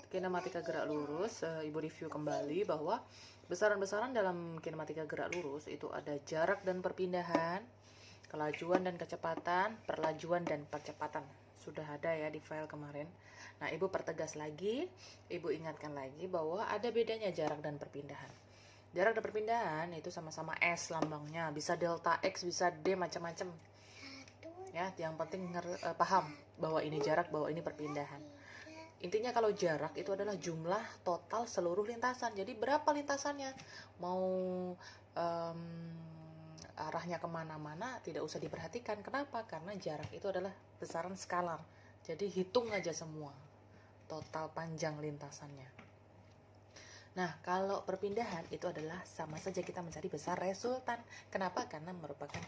Kinematika gerak lurus, Ibu review kembali bahwa besaran-besaran dalam kinematika gerak lurus itu ada jarak dan perpindahan, kelajuan dan kecepatan, perlajuan dan percepatan. Sudah ada ya di file kemarin. Nah, Ibu pertegas lagi, Ibu ingatkan lagi bahwa ada bedanya jarak dan perpindahan. Jarak dan perpindahan itu sama-sama S lambangnya, bisa delta X, bisa D, macam-macam. Ya, yang penting paham bahwa ini jarak, bahwa ini perpindahan. Intinya kalau jarak itu adalah jumlah total seluruh lintasan. Jadi berapa lintasannya? Mau arahnya kemana-mana tidak usah diperhatikan. Kenapa? Karena jarak itu adalah besaran skalar. Jadi hitung aja semua total panjang lintasannya. Nah, kalau perpindahan itu adalah sama saja kita mencari besar resultan. Kenapa? Karena merupakan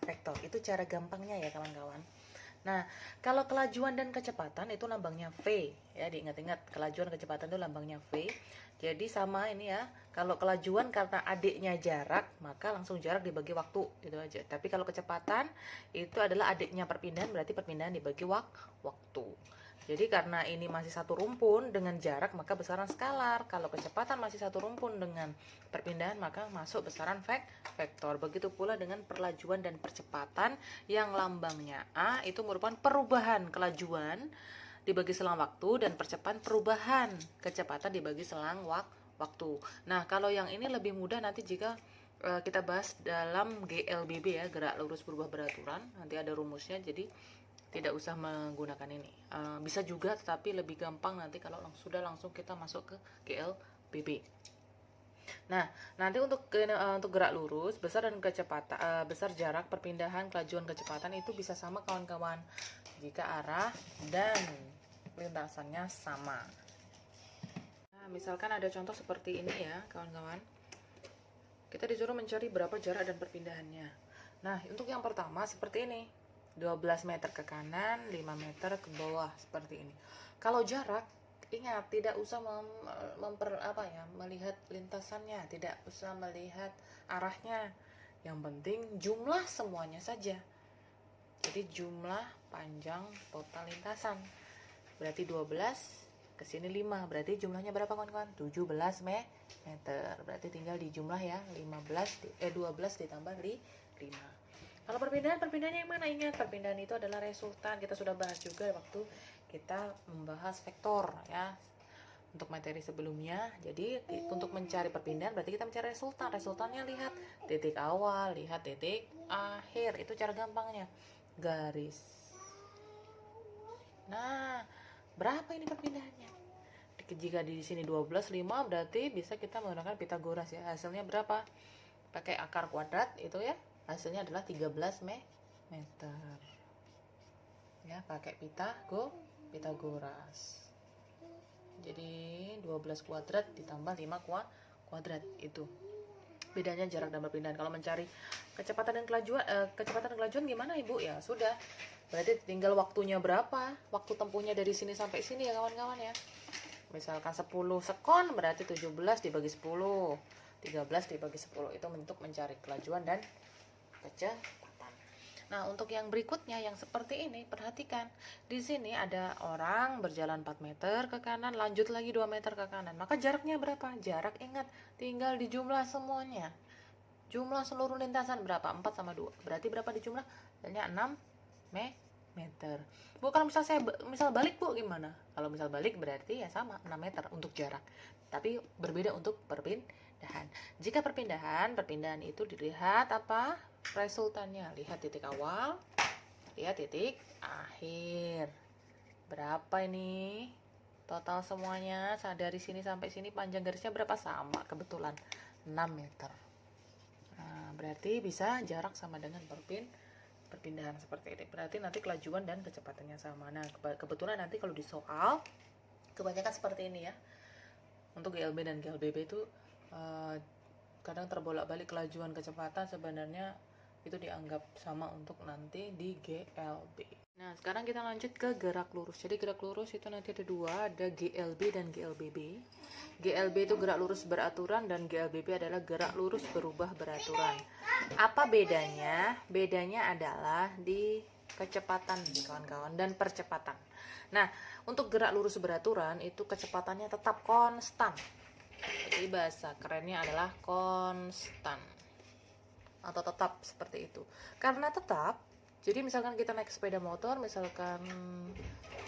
vektor. Itu cara gampangnya ya kawan-kawan. Nah, kalau kelajuan dan kecepatan itu lambangnya V, ya diingat-ingat, kelajuan dan kecepatan itu lambangnya V. Jadi sama ini ya, kalau kelajuan karena adiknya jarak, maka langsung jarak dibagi waktu, gitu aja. Tapi kalau kecepatan itu adalah adiknya perpindahan, berarti perpindahan dibagi waktu. Jadi karena ini masih satu rumpun dengan jarak, maka besaran skalar. Kalau kecepatan masih satu rumpun dengan perpindahan, maka masuk besaran vektor. Begitu pula dengan perlajuan dan percepatan yang lambangnya A, itu merupakan perubahan kelajuan dibagi selang waktu, dan percepatan perubahan kecepatan dibagi selang waktu. Nah, kalau yang ini lebih mudah nanti jika kita bahas dalam GLBB ya, gerak lurus berubah beraturan. Nanti ada rumusnya, jadi tidak usah menggunakan ini. Bisa juga, tetapi lebih gampang nanti kalau sudah langsung kita masuk ke GLBB. Nah, nanti untuk gerak lurus, besar dan kecepatan, besar jarak, perpindahan, kelajuan, kecepatan itu bisa sama kawan-kawan jika arah dan lintasannya sama. Nah, misalkan ada contoh seperti ini ya kawan-kawan. Kita disuruh mencari berapa jarak dan perpindahannya. Nah, untuk yang pertama seperti ini. 12 meter ke kanan, 5 meter ke bawah, seperti ini. Kalau jarak, ingat tidak usah melihat lintasannya, tidak usah melihat arahnya. Yang penting jumlah semuanya saja. Jadi jumlah panjang total lintasan. Berarti 12 ke sini 5. Berarti jumlahnya berapa kawan-kawan? 17 meter. Berarti tinggal dijumlah ya, 12 ditambah 5. Kalau perpindahannya yang mana? Ingat, perpindahan itu adalah resultan. Kita sudah bahas juga waktu kita membahas vektor ya, untuk materi sebelumnya. Jadi untuk mencari perpindahan berarti kita mencari resultan. Resultannya lihat titik awal, lihat titik akhir. Itu cara gampangnya. Garis. Nah, berapa ini perpindahannya? Jika di sini 12, 5 berarti bisa kita menggunakan Pitagoras ya. Hasilnya berapa? Pakai akar kuadrat itu ya. Hasilnya adalah 13 meter. Ya, pakai Pitagoras. Jadi 12 kuadrat ditambah 5 kuadrat itu. Bedanya jarak dan perpindahan. Kalau mencari kecepatan dan kelajuan gimana Ibu? Ya, sudah. Berarti tinggal waktunya berapa? Waktu tempuhnya dari sini sampai sini ya kawan-kawan ya. Misalkan 10 sekon berarti 17 dibagi 10. 13 dibagi 10 itu untuk mencari kelajuan dan kecepatan. Nah, untuk yang berikutnya yang seperti ini, perhatikan. Di sini ada orang berjalan 4 meter ke kanan, lanjut lagi 2 meter ke kanan. Maka jaraknya berapa? Jarak ingat, tinggal dijumlah semuanya. Jumlah seluruh lintasan berapa? 4 sama 2. Berarti berapa dijumlah? Hasilnya 6 meter. Bu, kalau misal balik Bu gimana? Kalau misal balik berarti ya sama 6 meter untuk jarak. Tapi berbeda untuk perpindahan. Jika perpindahan itu dilihat apa? Resultannya. Lihat titik awal, lihat titik akhir. Berapa ini? Total semuanya dari sini sampai sini panjang garisnya berapa? Sama, kebetulan 6 meter. Nah, berarti bisa jarak sama dengan perpindahan seperti ini. Berarti nanti kelajuan dan kecepatannya sama. Nah, kebetulan nanti kalau di soal kebanyakan seperti ini ya. Untuk GLB dan GLBB itu kadang terbolak-balik kelajuan kecepatan, sebenarnya itu dianggap sama untuk nanti di GLB. Nah, sekarang kita lanjut ke gerak lurus. Jadi gerak lurus itu nanti ada dua, ada GLB dan GLBB. GLB itu gerak lurus beraturan dan GLBB adalah gerak lurus berubah beraturan. Apa bedanya? Bedanya adalah di kecepatan kawan-kawan dan percepatan. Nah, untuk gerak lurus beraturan itu kecepatannya tetap konstan. Jadi bahasa kerennya adalah konstan atau tetap, seperti itu. Karena tetap, jadi misalkan kita naik sepeda motor, misalkan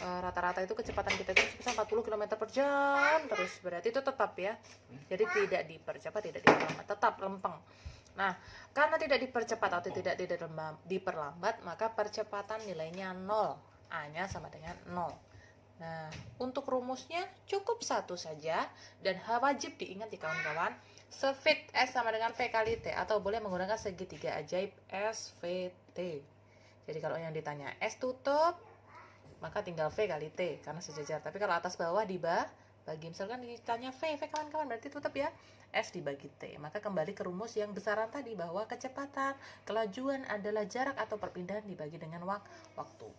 rata-rata itu kecepatan kita itu bisa 40 km per jam terus, berarti itu tetap ya. Jadi tidak dipercepat, tidak diperlambat, tetap lempeng. Nah, karena tidak dipercepat atau tidak diperlambat, maka percepatan nilainya 0. A-nya sama dengan 0. Nah, untuk rumusnya cukup satu saja dan wajib diingat ya kawan-kawan. Speed S sama dengan V kali T, atau boleh menggunakan segitiga ajaib SVT. Jadi kalau yang ditanya S tutup, maka tinggal V kali T karena sejajar. Tapi kalau atas bawah dibagi, misalkan ditanya V kawan-kawan, berarti tutup ya. S dibagi T. Maka kembali ke rumus yang besaran tadi, bahwa kecepatan, kelajuan adalah jarak atau perpindahan dibagi dengan waktu.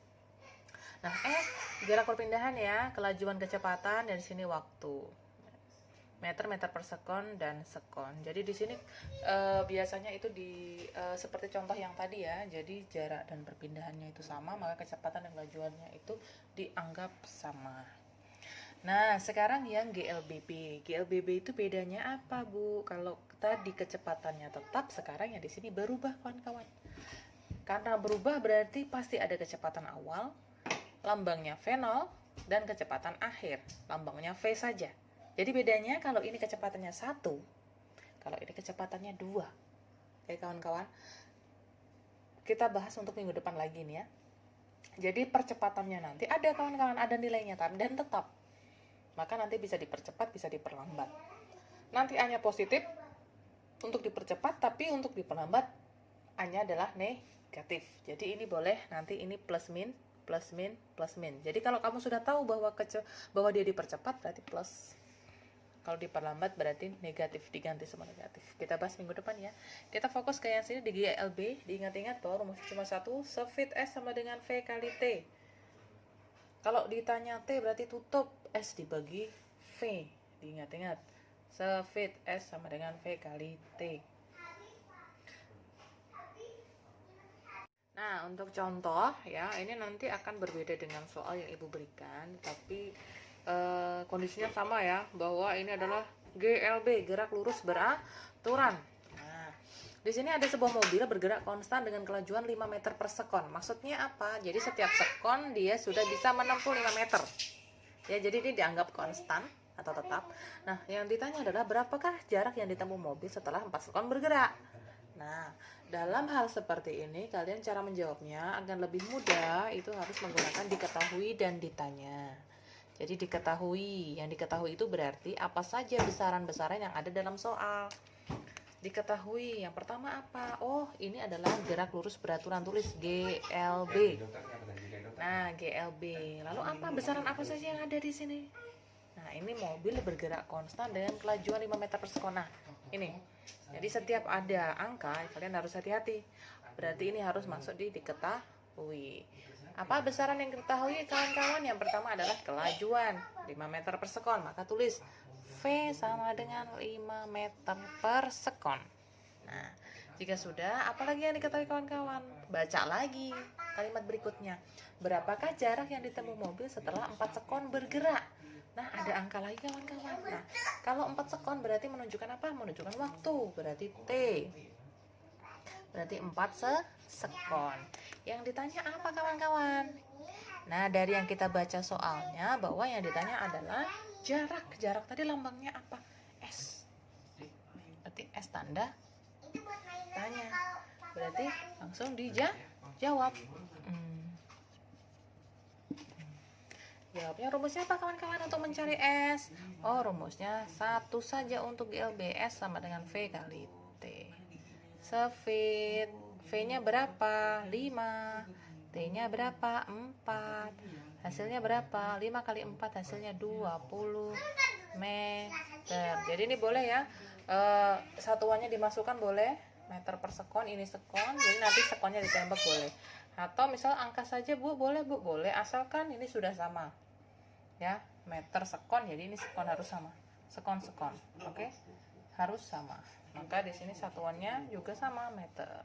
Nah, S jarak perpindahan ya, kelajuan kecepatan, dan di sini waktu. Meter per sekon dan sekon. Jadi di sini biasanya itu seperti contoh yang tadi ya. Jadi jarak dan perpindahannya itu sama, maka kecepatan dan kelajuannya itu dianggap sama. Nah, sekarang yang GLBB. GLBB itu bedanya apa, Bu? Kalau tadi kecepatannya tetap, sekarang yang di sini berubah, kawan-kawan. Karena berubah berarti pasti ada kecepatan awal, lambangnya V0, dan kecepatan akhir, lambangnya V saja. Jadi bedanya kalau ini kecepatannya 1, kalau ini kecepatannya 2. Oke, kawan-kawan. Kita bahas untuk minggu depan lagi nih ya. Jadi percepatannya nanti ada, kawan-kawan, ada nilainya dan tetap. Maka nanti bisa dipercepat, bisa diperlambat. Nanti A-nya positif untuk dipercepat, tapi untuk diperlambat A-nya adalah negatif. Jadi ini boleh nanti ini plus min, plus min, plus min. Jadi kalau kamu sudah tahu bahwa dia dipercepat berarti plus. Kalau diperlambat berarti negatif, diganti sama negatif. Kita bahas minggu depan ya. Kita fokus ke yang sini di GLB. Diingat-ingat bahwa rumusnya cuma satu, speed S sama dengan V kali T. Kalau ditanya T berarti tutup, S dibagi V. Diingat-ingat, speed S sama dengan V kali T. Nah, untuk contoh ya, ini nanti akan berbeda dengan soal yang Ibu berikan, tapi kondisinya sama ya, bahwa ini adalah GLB, gerak lurus beraturan. Nah, di sini ada sebuah mobil bergerak konstan dengan kelajuan 5 meter per sekon. Maksudnya apa? Jadi setiap sekon dia sudah bisa menempuh 5 meter. Ya, jadi ini dianggap konstan atau tetap. Nah, yang ditanya adalah berapakah jarak yang ditempuh mobil setelah 4 sekon bergerak? Nah, dalam hal seperti ini, kalian cara menjawabnya akan lebih mudah, itu harus menggunakan diketahui dan ditanya. Jadi diketahui, yang diketahui itu berarti apa saja besaran-besaran yang ada dalam soal. Diketahui, yang pertama apa? Oh, ini adalah gerak lurus beraturan, tulis GLB. Nah, GLB. Lalu apa besaran apa saja yang ada di sini? Nah, ini mobil bergerak konstan dengan kelajuan 5 meter per sekon. Nah, ini. Jadi setiap ada angka, kalian harus hati-hati. Berarti ini harus masuk di diketahui. Apa besaran yang diketahui, kawan-kawan? Yang pertama adalah kelajuan 5 meter per sekon. Maka tulis V sama dengan 5 meter per sekon. Nah, jika sudah, apalagi yang diketahui kawan-kawan? Baca lagi kalimat berikutnya. Berapakah jarak yang ditempuh mobil setelah 4 sekon bergerak? Nah, ada angka lagi kawan-kawan. Nah, kalau 4 sekon berarti menunjukkan apa? Menunjukkan waktu. Berarti T. Berarti 4 sekon. Yang ditanya apa kawan-kawan? Nah, dari yang kita baca soalnya, bahwa yang ditanya adalah jarak. Jarak tadi lambangnya apa? S. Berarti S tanda tanya. Berarti langsung dijawab. Jawabnya rumusnya apa kawan-kawan untuk mencari S? Oh, rumusnya satu saja untuk GLB. S sama dengan V kali T. Speed V-nya berapa? 5. T-nya berapa? 4. Hasilnya berapa? 5 kali 4 hasilnya 20 meter. Jadi ini boleh ya, satuannya dimasukkan boleh, meter per sekon, ini sekon, jadi nanti sekonnya ditembak boleh. Atau misal angka saja Bu, boleh Bu, boleh, asalkan ini sudah sama ya, meter sekon, jadi ini sekon harus sama, sekon, oke, harus sama. Maka di sini satuannya juga sama, meter.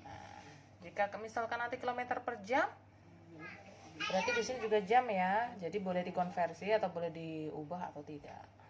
Nah, Jika misalkan nanti kilometer per jam, berarti di sini juga jam ya. Jadi boleh dikonversi atau boleh diubah atau tidak.